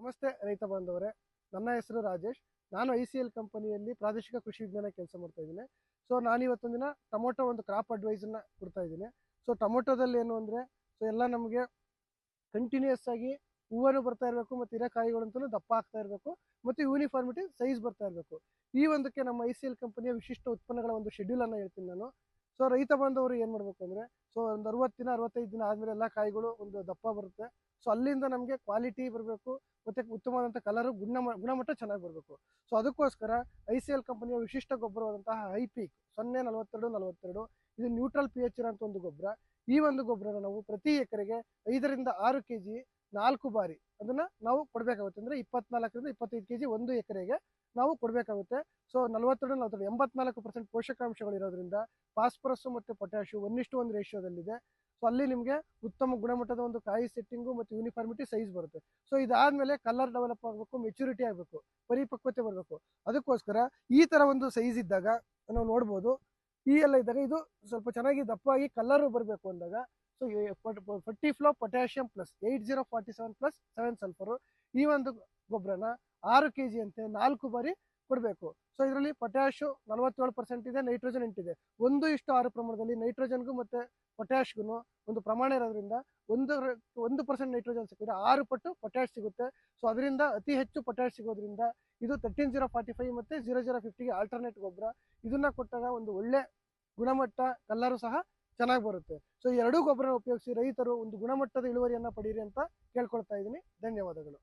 ನಮಸ್ತೆ ರೈತ ಬಾಂಧವರೇ, ನನ್ನ ಹೆಸರು ರಾಜೇಶ್. ನಾನು ICL ಕಂಪನಿಯಲ್ಲಿ ಪ್ರಾದೇಶಿಕ ಕೃಷಿ ವಿಜ್ಞಾನ ಕೆಲಸ ಮಾಡ್ತಾ ಇದ್ದೀನಿ. ಸೊ ನಾನಿವತ್ತೊಂದು ದಿನ ಟೊಮೊಟೊ ಒಂದು ಕ್ರಾಪ್ ಅಡ್ವೈಸನ್ನ ಕೊಡ್ತಾ ಇದ್ದೀನಿ. ಸೊ ಟೊಮೊಟೊದಲ್ಲಿ ಏನು ಅಂದರೆ, ಎಲ್ಲ ನಮಗೆ ಕಂಟಿನ್ಯೂಸ್ ಆಗಿ ಹೂವನ್ನು ಬರ್ತಾ ಇರಬೇಕು ಮತ್ತು ಕಾಯಿಗಳಂತೂ ದಪ್ಪ ಆಗ್ತಾ ಇರಬೇಕು ಮತ್ತು ಯೂನಿಫಾರ್ಮಿಟಿ ಸೈಜ್ ಬರ್ತಾ ಇರಬೇಕು. ಈ ಒಂದಕ್ಕೆ ನಮ್ಮ ICL ಕಂಪನಿಯ ವಿಶಿಷ್ಟ ಉತ್ಪನ್ನಗಳ ಒಂದು ಶೆಡ್ಯೂಲನ್ನು ಹೇಳ್ತೀನಿ ನಾನು. ಸೊ ರೈತ ಬಾಂಧವರು ಏನು ಮಾಡಬೇಕು ಅಂದರೆ, ಸೊ ಒಂದು 60 ದಿನ 65 ದಿನ ಆದಮೇಲೆ ಎಲ್ಲ ಕಾಯಿಗಳು ಒಂದು ದಪ್ಪ ಬರುತ್ತೆ. ಸೊ ಅಲ್ಲಿಂದ ನಮಗೆ ಕ್ವಾಲಿಟಿ ಬರಬೇಕು ಮತ್ತು ಉತ್ತಮವಾದಂಥ ಕಲರು ಗುಣಮಟ್ಟ ಚೆನ್ನಾಗಿ ಬರಬೇಕು. ಸೊ ಅದಕ್ಕೋಸ್ಕರ ICL ಕಂಪನಿಯ ವಿಶಿಷ್ಟ ಗೊಬ್ಬರವಾದಂತಹ ಹೈಪೀಕ್ 04242 ಇದು ನ್ಯೂಟ್ರಲ್ pH ಇರೋಂಥ ಒಂದು ಗೊಬ್ಬರ. ಈ ಒಂದು ಗೊಬ್ಬರನ ನಾವು ಪ್ರತಿ ಎಕರೆಗೆ 5 ರಿಂದ 6 kg 4 ಬಾರಿ ಅದನ್ನು ನಾವು ಕೊಡಬೇಕಾಗುತ್ತೆ. ಅಂದರೆ 24 ರಿಂದ 25 kg ಒಂದು ಎಕರೆಗೆ ನಾವು ಕೊಡಬೇಕಾಗುತ್ತೆ. ಸೊ 42 84% ಪೋಷಕಾಂಶಗಳು ಇರೋದ್ರಿಂದ ಫಾಸ್ಫರಸ್ ಮತ್ತು ಪೊಟ್ಯಾಷಿಯಂ 1:1 ರೇಷಿಯೋದಲ್ಲಿದೆ. ಸೊ ಅಲ್ಲಿ ನಿಮಗೆ ಉತ್ತಮ ಗುಣಮಟ್ಟದ ಒಂದು ಕಾಯಿ ಸೆಟ್ಟಿಂಗು ಮತ್ತು ಯೂನಿಫಾರ್ಮಿಟಿ ಸೈಜ್ ಬರುತ್ತೆ. ಸೊ ಇದಾದಮೇಲೆ ಕಲರ್ ಡೆವಲಪ್ ಆಗಬೇಕು, ಮೆಚುರಿಟಿ ಆಗಬೇಕು, ಪರಿಪಕ್ವತೆ ಬರಬೇಕು. ಅದಕ್ಕೋಸ್ಕರ ಈ ಥರ ಒಂದು ಸೈಜ್ ಇದ್ದಾಗ ನಾವು ನೋಡ್ಬೋದು, ಈ ಎಲ್ಲ ಇದ್ದಾಗ ಇದು ಸ್ವಲ್ಪ ಚೆನ್ನಾಗಿ ದಪ್ಪಾಗಿ ಕಲರು ಬರಬೇಕು ಅಂದಾಗ so 40 flow potassium plus 8047 plus 7 sulphur ಈ ಒಂದು ಗೊಬ್ಬರನ 6 kg ಅಂತೆ 4 ಬಾರಿ ಕೊಡಬೇಕು. ಸೊ ಇದರಲ್ಲಿ ಪೊಟ್ಯಾಷು 47% ಇದೆ, ನೈಟ್ರೋಜನ್ 8 ಇದೆ. 1:6 ಪ್ರಮಾಣದಲ್ಲಿ ನೈಟ್ರೋಜನ್ಗೂ ಮತ್ತು ಪೊಟ್ಯಾಷ್ಗೂ ಒಂದು ಪ್ರಮಾಣ ಇರೋದ್ರಿಂದ 1% ನೈಟ್ರೋಜನ್ ಸಿಕ್ಕಿದ್ರೆ 6 ಪಟ್ಟು ಪೊಟ್ಯಾಷ್ ಸಿಗುತ್ತೆ. ಸೊ ಅದರಿಂದ ಅತಿ ಹೆಚ್ಚು ಪೊಟ್ಯಾಷ್ ಸಿಗೋದ್ರಿಂದ ಇದು 13045 ಮತ್ತು 0050ಗೆ ಆಲ್ಟರ್ನೇಟ್ ಗೊಬ್ಬರ. ಇದನ್ನ ಕೊಟ್ಟಾಗ ಒಂದು ಒಳ್ಳೆ ಗುಣಮಟ್ಟ ಕಲ್ಲರು ಸಹ ಚೆನ್ನಾಗಿ ಬರುತ್ತೆ. ಸೊ ಈ ಎರಡೂ ಗೊಬ್ಬರ ಉಪಯೋಗಿಸಿ ರೈತರು ಒಂದು ಗುಣಮಟ್ಟದ ಇಳುವರಿಯನ್ನು ಪಡೀರಿ ಅಂತ ಕೇಳ್ಕೊಳ್ತಾ ಇದ್ದೀನಿ. ಧನ್ಯವಾದಗಳು.